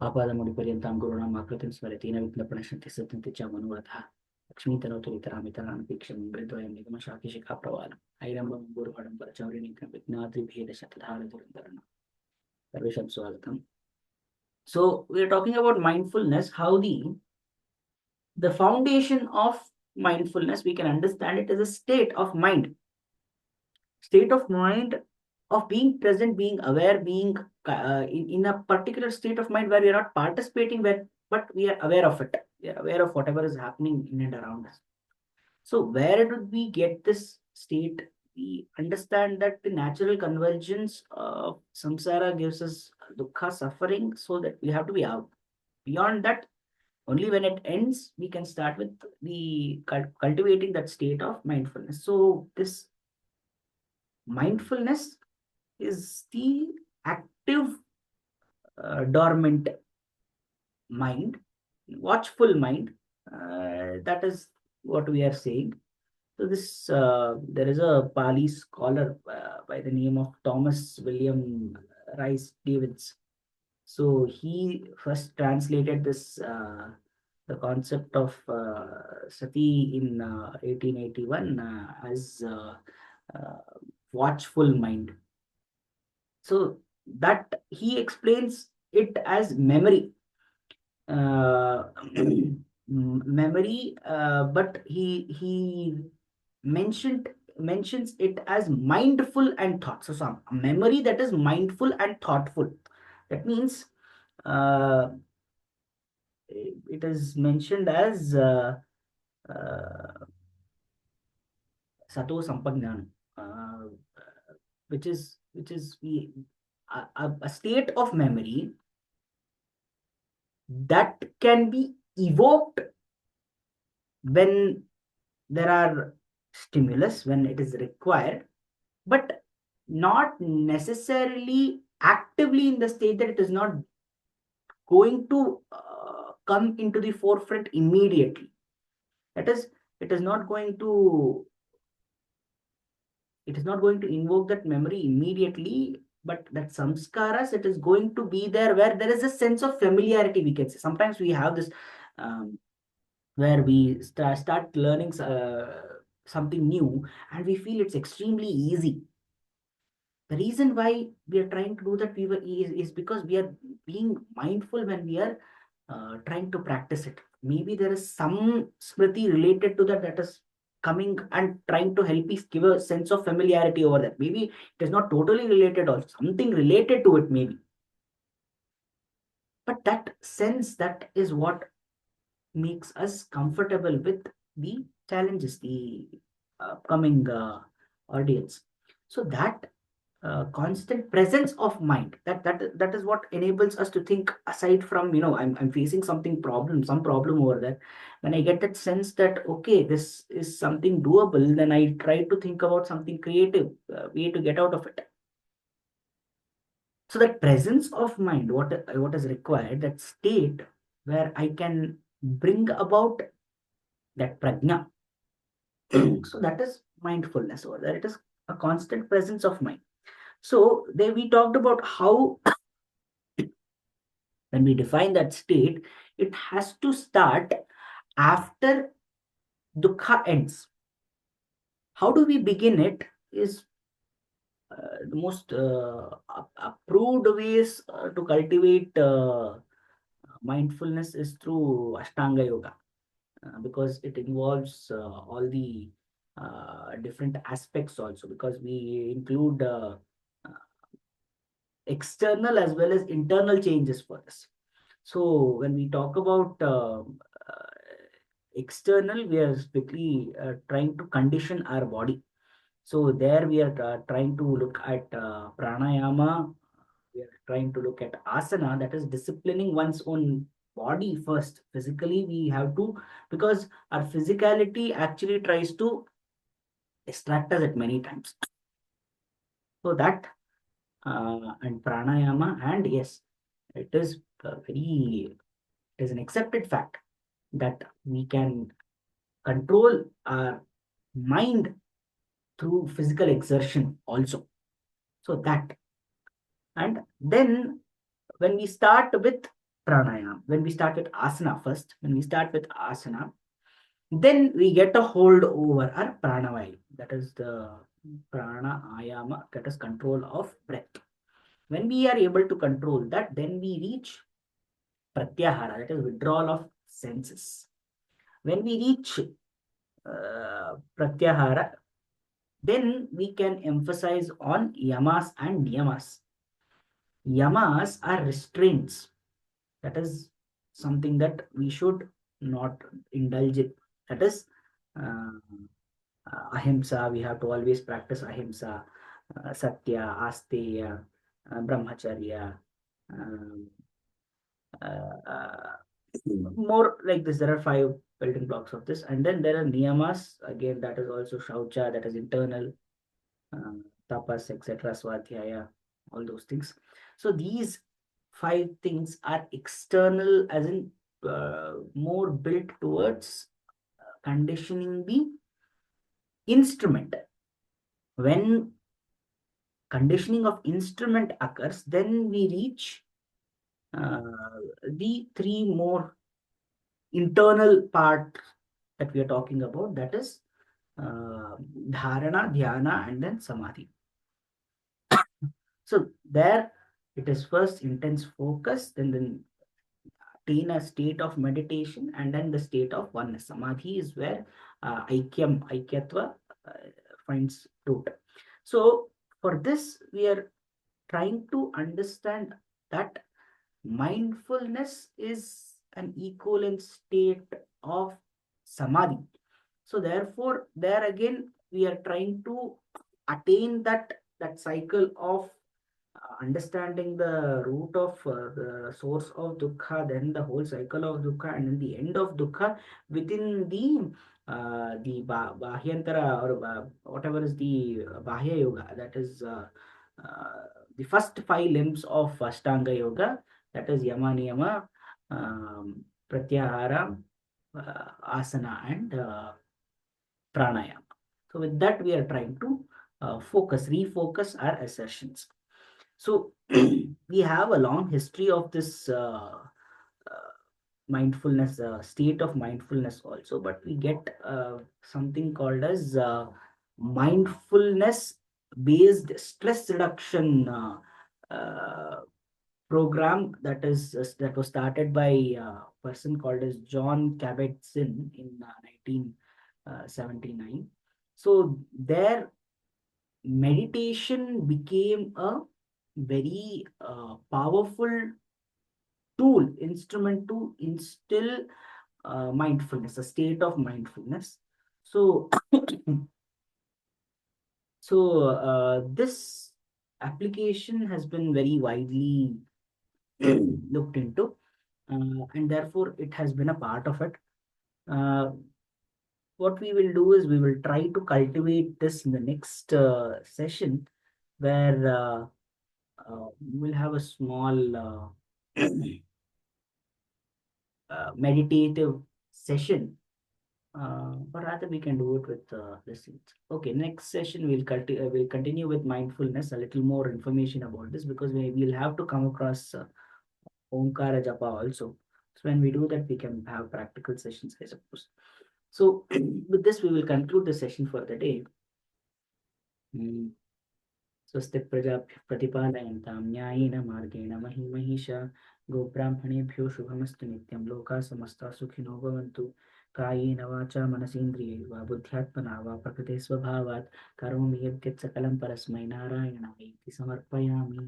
आपादमौलिपर्यन्तां गुरूणाम् आकृतिं स्मरति न विघ्नप्रणश्यन्ति सिद्धन्ति च मनोरथः लक्ष्मीतनोतुलितरामितरानपेक्षं मृद्वयं निगमशाखिशिखाप्रवालम् ऐरम्बं गुरुहडम्बरचौरिणीकं विघ्नाद्रिभेदशतधारधुरन्धरणं सर्वेषां स्वागतम्. So we are talking about mindfulness, how the foundation of mindfulness, we can understand it as a state of mind of being present, being aware, being in a particular state of mind where we are not participating, but we are aware of it. We are aware of whatever is happening in and around us. So where did we get this state? We understand that the natural convergence of samsara gives us dukkha, suffering, so that we have to be out. Beyond that, only when it ends, we can start with the cultivating that state of mindfulness. So this mindfulness is the active, dormant mind, watchful mind. That is what we are saying. So this there is a Pali scholar by the name of Thomas William Rice Davids. So he first translated this the concept of sati in 1881 as uh, watchful mind. So that he explains it as memory. Uh, memory, but he mentions it as mindful and thought. So some memory that is mindful and thoughtful. That means uh, it is mentioned as sato sampajnana, which is a state of memory that can be evoked when there are stimulus, when it is required, but not necessarily actively in the state that it is not going to come into the forefront immediately. That is, it is not going to invoke that memory immediately, but that samskaras, it is going to be there where there is a sense of familiarity, we can say. Sometimes we have this where we start learning something new and we feel it's extremely easy. The reason why we are trying to do that is because we are being mindful when we are trying to practice it. Maybe there is some smriti related to that is coming and trying to help us give a sense of familiarity over that. Maybe it is not totally related or something related to it, maybe. But that sense, that is what makes us comfortable with the challenges, the upcoming audience. So that constant presence of mind, that is what enables us to think aside from, I'm facing some problem over there. When I get that sense that okay, this is something doable, then I try to think about something creative way to get out of it. So that presence of mind, what is required, that state where I can bring about that prajna. So that is mindfulness over there. It is a constant presence of mind. So there we talked about how when we define that state, it has to start after dukkha ends. How do we begin it is the most approved ways to cultivate mindfulness is through Ashtanga Yoga, because it involves all the different aspects also, because we include external as well as internal changes for this. So when we talk about external, we are strictly trying to condition our body. So there we are trying to look at pranayama. We are trying to look at asana, that is disciplining one's own body first. Physically, we have to, because our physicality actually tries to distract us at many times. So that and pranayama, and yes, it is it is an accepted fact that we can control our mind through physical exertion also. So that, and then when we start with pranayama. When we start with asana first, when we start with asana, then we get a hold over our pranavaya. That is the prana ayama, that is control of breath. When we are able to control that, then we reach pratyahara, that is withdrawal of senses. When we reach pratyahara, then we can emphasize on yamas and niyamas. Yamas are restraints. That is something that we should not indulge in. That is uh, ahimsa. We have to always practice ahimsa, satya, asteya, brahmacharya, um, uh, uh, more like this. There are five building blocks of this, and then there are niyamas. Again, that is also shaucha, that is internal, tapas, etc., swadhyaya, all those things. So these five things are external, as in more built towards conditioning the instrument. When conditioning of instrument occurs, then we reach uh, the three more internal part that we are talking about, that is dharana, dhyana, and then samadhi. So there it is first intense focus, then attain a state of meditation, and then the state of oneness. Samadhi is where aikyatva finds root. So for this, we are trying to understand that mindfulness is an equivalent state of samadhi. So therefore, there again, we are trying to attain that cycle of understanding the root of the source of dukkha, then the whole cycle of dukkha, and then the end of dukkha within the bahyantara, or whatever is the bahya yoga, that is uh, the first five limbs of Ashtanga yoga, that is yama, niyama, pratyahara, asana, and pranayama. So with that, we are trying to refocus our assertions. So we have a long history of this mindfulness, state of mindfulness also, but we get something called as mindfulness based stress reduction program, that was started by a person called as John Kabat-Zinn in 1979. So there meditation became a very powerful tool, instrument to instill mindfulness, a state of mindfulness. So this application has been very widely looked into, and therefore it has been a part of it. uh, what we will do is we will try to cultivate this in the next session, where we'll have a small meditative session, or rather we can do it with this. Okay, next session we'll continue with mindfulness, a little more information about this, because we'll have to come across Omkara Japa also. So when we do that, we can have practical sessions, I suppose. So with this, we will conclude the session for the day. स्वस्ति प्रजाभ्यः प्रतिपालयन्तां न्यायेन मार्गेण महीं महिषा गोब्राह्मणेभ्यो शुभमस्तु नित्यं लोकाः समस्ताः सुखिनो भवन्तु कायेन वाचा मनसेन्द्रियैर्वा बुद्ध्यात्मना वा प्रकृते स्वभावात् करोमि यद्यत् सकलं परस्मै नारायणाय इति समर्पयामि।